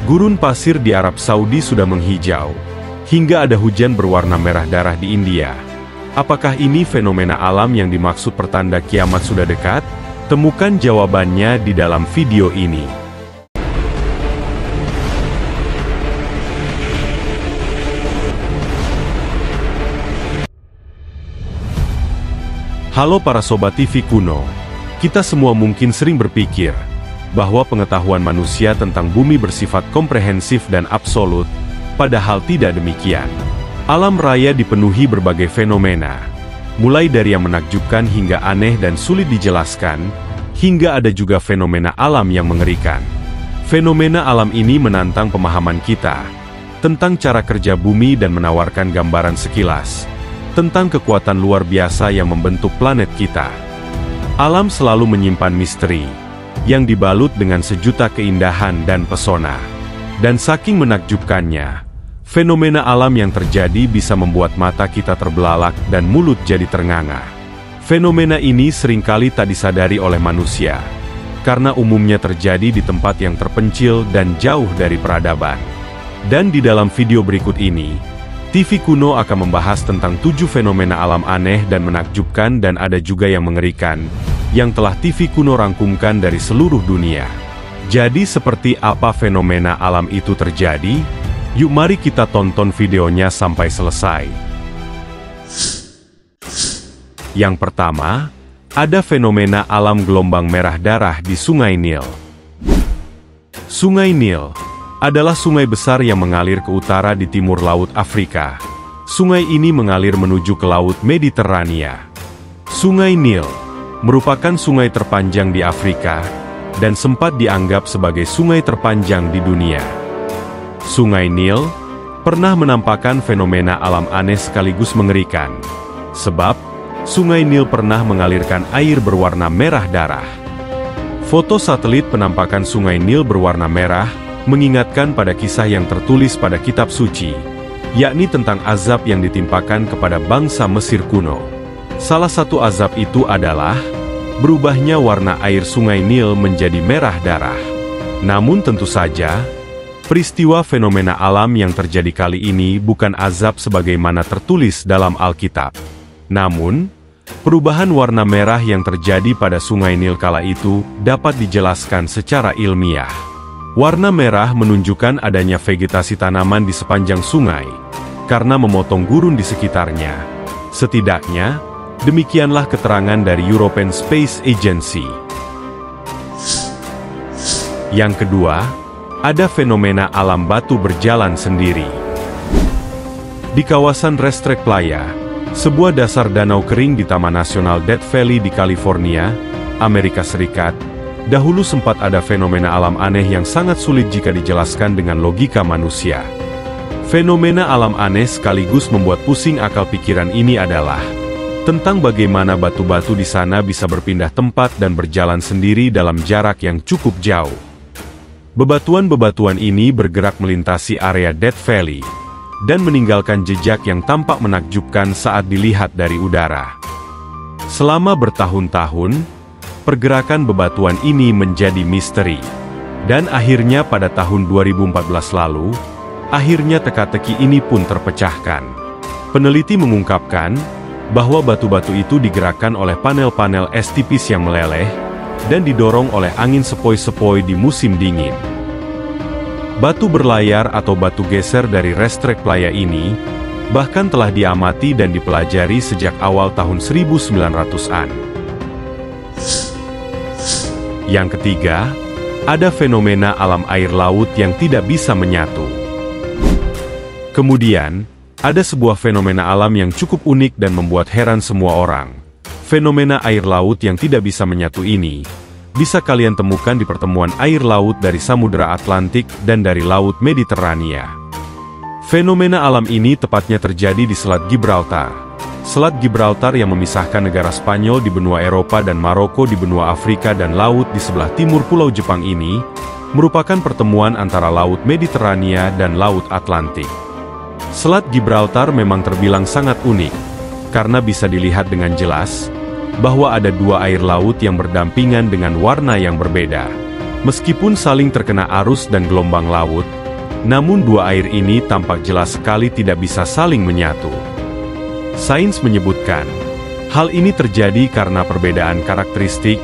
Gurun pasir di Arab Saudi sudah menghijau, hingga ada hujan berwarna merah darah di India. Apakah ini fenomena alam yang dimaksud pertanda kiamat sudah dekat? Temukan jawabannya di dalam video ini. Halo para Sobat TV Kuno. Kita semua mungkin sering berpikir bahwa pengetahuan manusia tentang bumi bersifat komprehensif dan absolut, padahal tidak demikian. Alam raya dipenuhi berbagai fenomena, mulai dari yang menakjubkan hingga aneh dan sulit dijelaskan, hingga ada juga fenomena alam yang mengerikan. Fenomena alam ini menantang pemahaman kita tentang cara kerja bumi dan menawarkan gambaran sekilas tentang kekuatan luar biasa yang membentuk planet kita. Alam selalu menyimpan misteri yang dibalut dengan sejuta keindahan dan pesona. Dan saking menakjubkannya, fenomena alam yang terjadi bisa membuat mata kita terbelalak dan mulut jadi ternganga. Fenomena ini seringkali tak disadari oleh manusia, karena umumnya terjadi di tempat yang terpencil dan jauh dari peradaban. Dan di dalam video berikut ini, TV Kuno akan membahas tentang 7 fenomena alam aneh dan menakjubkan dan ada juga yang mengerikan, yang telah TV Kuno rangkumkan dari seluruh dunia. Jadi seperti apa fenomena alam itu terjadi? Yuk mari kita tonton videonya sampai selesai. Yang pertama, ada fenomena alam gelombang merah darah di Sungai Nil. Sungai Nil adalah sungai besar yang mengalir ke utara di timur Laut Afrika. Sungai ini mengalir menuju ke Laut Mediterania. Sungai Nil merupakan sungai terpanjang di Afrika, dan sempat dianggap sebagai sungai terpanjang di dunia. Sungai Nil pernah menampakkan fenomena alam aneh sekaligus mengerikan, sebab Sungai Nil pernah mengalirkan air berwarna merah darah. Foto satelit penampakan Sungai Nil berwarna merah mengingatkan pada kisah yang tertulis pada kitab suci, yakni tentang azab yang ditimpakan kepada bangsa Mesir kuno. Salah satu azab itu adalah berubahnya warna air Sungai Nil menjadi merah darah. Namun tentu saja, peristiwa fenomena alam yang terjadi kali ini bukan azab sebagaimana tertulis dalam Alkitab. Namun, perubahan warna merah yang terjadi pada Sungai Nil kala itu dapat dijelaskan secara ilmiah. Warna merah menunjukkan adanya vegetasi tanaman di sepanjang sungai, karena memotong gurun di sekitarnya. Setidaknya, demikianlah keterangan dari European Space Agency. Yang kedua, ada fenomena alam batu berjalan sendiri. Di kawasan Racetrack Playa, sebuah dasar danau kering di Taman Nasional Death Valley di California, Amerika Serikat, dahulu sempat ada fenomena alam aneh yang sangat sulit jika dijelaskan dengan logika manusia. Fenomena alam aneh sekaligus membuat pusing akal pikiran ini adalah tentang bagaimana batu-batu di sana bisa berpindah tempat dan berjalan sendiri dalam jarak yang cukup jauh. Bebatuan-bebatuan ini bergerak melintasi area Death Valley dan meninggalkan jejak yang tampak menakjubkan saat dilihat dari udara. Selama bertahun-tahun, pergerakan bebatuan ini menjadi misteri. Dan akhirnya pada tahun 2014 lalu, akhirnya teka-teki ini pun terpecahkan. Peneliti mengungkapkan bahwa batu-batu itu digerakkan oleh panel-panel es tipis yang meleleh, dan didorong oleh angin sepoi-sepoi di musim dingin. Batu berlayar atau batu geser dari Racetrack Playa ini, bahkan telah diamati dan dipelajari sejak awal tahun 1900-an. Yang ketiga, ada fenomena alam air laut yang tidak bisa menyatu. Kemudian, ada sebuah fenomena alam yang cukup unik dan membuat heran semua orang. Fenomena air laut yang tidak bisa menyatu ini, bisa kalian temukan di pertemuan air laut dari Samudra Atlantik dan dari Laut Mediterania. Fenomena alam ini tepatnya terjadi di Selat Gibraltar. Selat Gibraltar yang memisahkan negara Spanyol di benua Eropa dan Maroko di benua Afrika dan laut di sebelah timur Pulau Jepang ini, merupakan pertemuan antara Laut Mediterania dan Laut Atlantik. Selat Gibraltar memang terbilang sangat unik, karena bisa dilihat dengan jelas bahwa ada dua air laut yang berdampingan dengan warna yang berbeda. Meskipun saling terkena arus dan gelombang laut, namun dua air ini tampak jelas sekali tidak bisa saling menyatu. Sains menyebutkan, hal ini terjadi karena perbedaan karakteristik,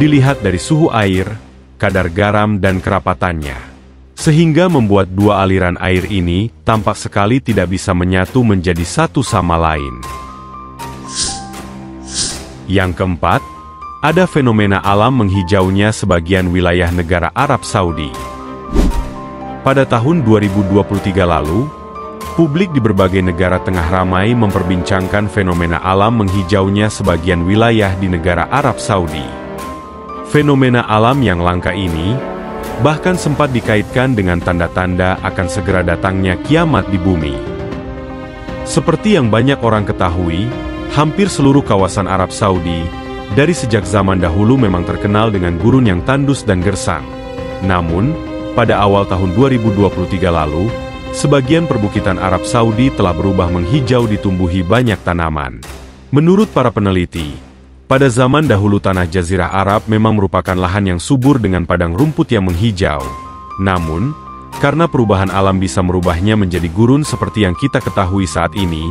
dilihat dari suhu air, kadar garam dan kerapatannya. Sehingga membuat dua aliran air ini tampak sekali tidak bisa menyatu menjadi satu sama lain. Yang keempat, ada fenomena alam menghijaunya sebagian wilayah negara Arab Saudi. Pada tahun 2023 lalu, publik di berbagai negara tengah ramai memperbincangkan fenomena alam menghijaunya sebagian wilayah di negara Arab Saudi. Fenomena alam yang langka ini bahkan sempat dikaitkan dengan tanda-tanda akan segera datangnya kiamat di bumi. Seperti yang banyak orang ketahui, hampir seluruh kawasan Arab Saudi dari sejak zaman dahulu memang terkenal dengan gurun yang tandus dan gersang. Namun, pada awal tahun 2023 lalu, sebagian perbukitan Arab Saudi telah berubah menghijau ditumbuhi banyak tanaman. Menurut para peneliti, pada zaman dahulu tanah Jazirah Arab memang merupakan lahan yang subur dengan padang rumput yang menghijau. Namun, karena perubahan alam bisa merubahnya menjadi gurun seperti yang kita ketahui saat ini,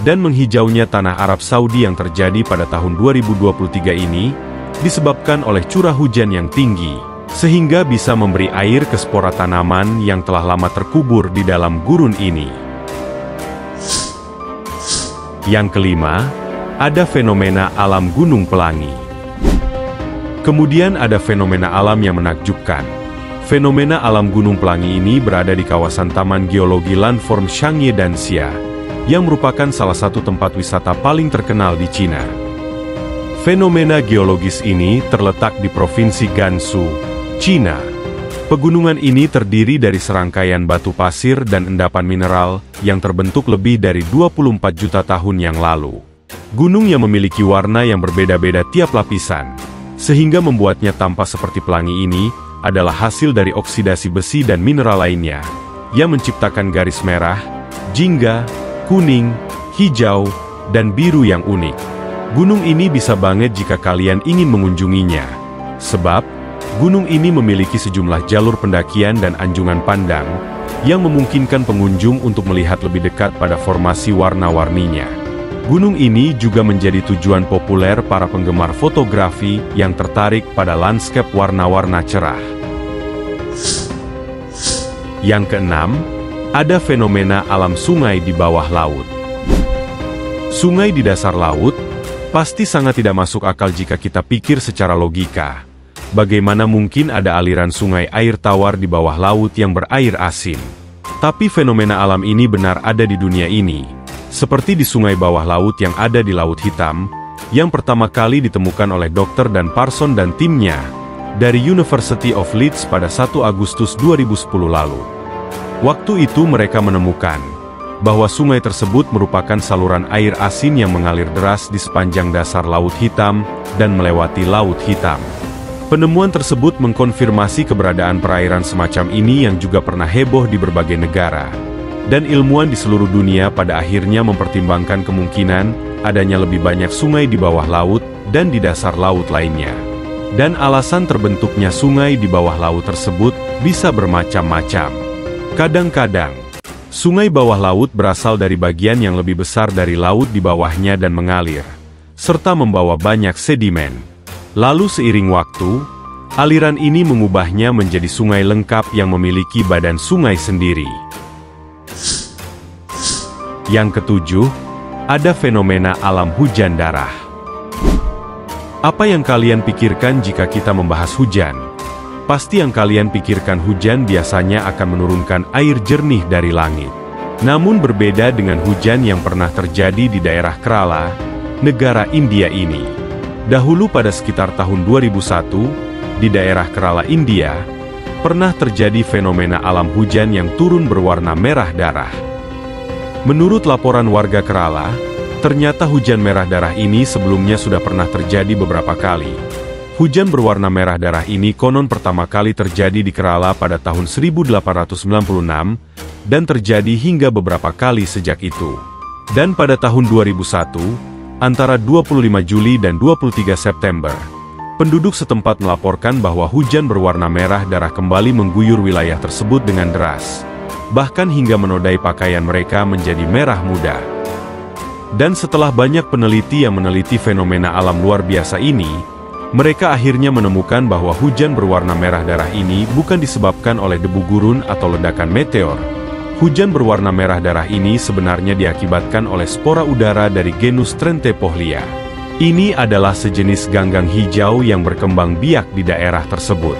dan menghijaunya tanah Arab Saudi yang terjadi pada tahun 2023 ini, disebabkan oleh curah hujan yang tinggi, sehingga bisa memberi air ke spora tanaman yang telah lama terkubur di dalam gurun ini. Yang kelima, ada fenomena alam Gunung Pelangi. Kemudian ada fenomena alam yang menakjubkan. Fenomena alam Gunung Pelangi ini berada di kawasan Taman Geologi Landform Shangye Danxia, yang merupakan salah satu tempat wisata paling terkenal di Cina. Fenomena geologis ini terletak di Provinsi Gansu, Cina. Pegunungan ini terdiri dari serangkaian batu pasir dan endapan mineral yang terbentuk lebih dari 24 juta tahun yang lalu. Gunung yang memiliki warna yang berbeda-beda tiap lapisan, sehingga membuatnya tampak seperti pelangi ini adalah hasil dari oksidasi besi dan mineral lainnya, yang menciptakan garis merah, jingga, kuning, hijau, dan biru yang unik. Gunung ini bisa banget jika kalian ingin mengunjunginya, sebab gunung ini memiliki sejumlah jalur pendakian dan anjungan pandang yang memungkinkan pengunjung untuk melihat lebih dekat pada formasi warna-warninya. Gunung ini juga menjadi tujuan populer para penggemar fotografi yang tertarik pada lanskap warna-warna cerah. Yang keenam, ada fenomena alam sungai di bawah laut. Sungai di dasar laut pasti sangat tidak masuk akal jika kita pikir secara logika. Bagaimana mungkin ada aliran sungai air tawar di bawah laut yang berair asin? Tapi fenomena alam ini benar ada di dunia ini, seperti di sungai bawah laut yang ada di Laut Hitam, yang pertama kali ditemukan oleh Dr. Dan Parson dan timnya dari University of Leeds pada 1 Agustus 2010 lalu. Waktu itu mereka menemukan bahwa sungai tersebut merupakan saluran air asin yang mengalir deras di sepanjang dasar Laut Hitam dan melewati Laut Hitam. Penemuan tersebut mengkonfirmasi keberadaan perairan semacam ini yang juga pernah heboh di berbagai negara. Dan ilmuwan di seluruh dunia pada akhirnya mempertimbangkan kemungkinan adanya lebih banyak sungai di bawah laut dan di dasar laut lainnya. Dan alasan terbentuknya sungai di bawah laut tersebut bisa bermacam-macam. Kadang-kadang, sungai bawah laut berasal dari bagian yang lebih besar dari laut di bawahnya dan mengalir, serta membawa banyak sedimen. Lalu seiring waktu, aliran ini mengubahnya menjadi sungai lengkap yang memiliki badan sungai sendiri. Yang ketujuh, ada fenomena alam hujan darah. Apa yang kalian pikirkan jika kita membahas hujan? Pasti yang kalian pikirkan hujan biasanya akan menurunkan air jernih dari langit. Namun berbeda dengan hujan yang pernah terjadi di daerah Kerala, negara India ini. Dahulu pada sekitar tahun 2001, di daerah Kerala, India, pernah terjadi fenomena alam hujan yang turun berwarna merah darah. Menurut laporan warga Kerala, ternyata hujan merah darah ini sebelumnya sudah pernah terjadi beberapa kali. Hujan berwarna merah darah ini konon pertama kali terjadi di Kerala pada tahun 1896, dan terjadi hingga beberapa kali sejak itu. Dan pada tahun 2001, antara 25 Juli dan 23 September, Penduduk setempat melaporkan bahwa hujan berwarna merah darah kembali mengguyur wilayah tersebut dengan deras, bahkan hingga menodai pakaian mereka menjadi merah muda. Dan setelah banyak peneliti yang meneliti fenomena alam luar biasa ini, mereka akhirnya menemukan bahwa hujan berwarna merah darah ini bukan disebabkan oleh debu gurun atau ledakan meteor. Hujan berwarna merah darah ini sebenarnya diakibatkan oleh spora udara dari genus Trentepohlia. Ini adalah sejenis ganggang hijau yang berkembang biak di daerah tersebut.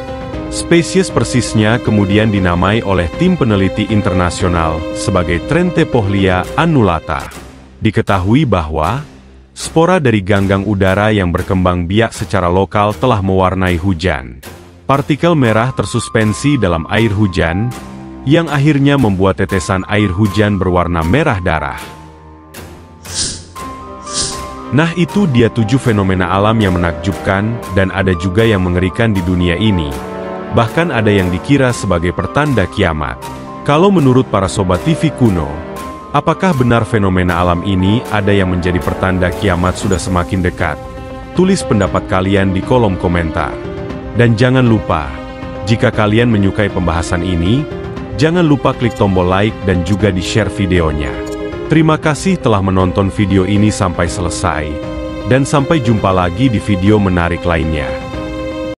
Spesies persisnya kemudian dinamai oleh tim peneliti internasional sebagai Trentepohlia annulata. Diketahui bahwa spora dari ganggang udara yang berkembang biak secara lokal telah mewarnai hujan. Partikel merah tersuspensi dalam air hujan, yang akhirnya membuat tetesan air hujan berwarna merah darah. Nah, itu dia 7 fenomena alam yang menakjubkan, dan ada juga yang mengerikan di dunia ini. Bahkan ada yang dikira sebagai pertanda kiamat. Kalau menurut para Sobat TV Kuno, apakah benar fenomena alam ini ada yang menjadi pertanda kiamat sudah semakin dekat? Tulis pendapat kalian di kolom komentar. Dan jangan lupa, jika kalian menyukai pembahasan ini, jangan lupa klik tombol like dan juga di-share videonya. Terima kasih telah menonton video ini sampai selesai, dan sampai jumpa lagi di video menarik lainnya.